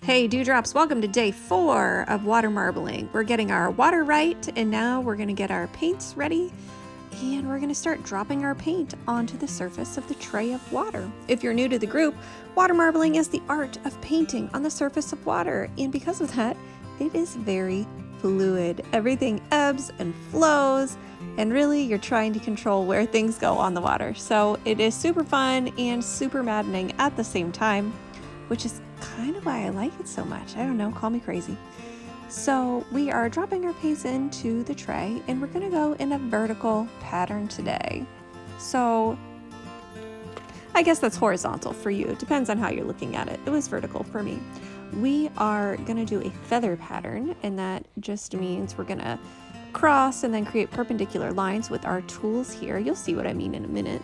Hey Dewdrops, welcome to day 4 of water marbling. We're getting our water right, and now we're going to get our paints ready, and we're going to start dropping our paint onto the surface of the tray of water. If you're new to the group, water marbling is the art of painting on the surface of water, and because of that, it is very fluid. Everything ebbs and flows, and really you're trying to control where things go on the water. So it is super fun and super maddening at the same time, which is kind of why I like it so much. I don't know, call me crazy. So we are dropping our paints into the tray, and we're gonna go in a vertical pattern today. So I guess that's horizontal for you. It depends on how you're looking at it. It was vertical for me. We are gonna do a feather pattern, and that just means we're gonna cross and then create perpendicular lines with our tools here. You'll see what I mean in a minute.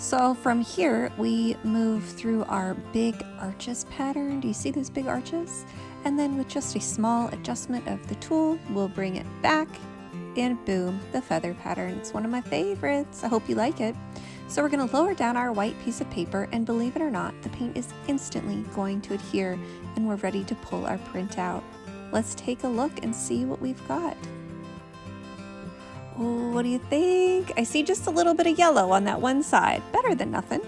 So from here, we move through our big arches pattern. Do you see those big arches? And then with just a small adjustment of the tool, we'll bring it back, and boom, the feather pattern. It's one of my favorites. I hope you like it. So we're gonna lower down our white piece of paper, and believe it or not, the paint is instantly going to adhere, and we're ready to pull our print out. Let's take a look and see what we've got. Oh, what do you think? I see just a little bit of yellow on that one side. Better than nothing.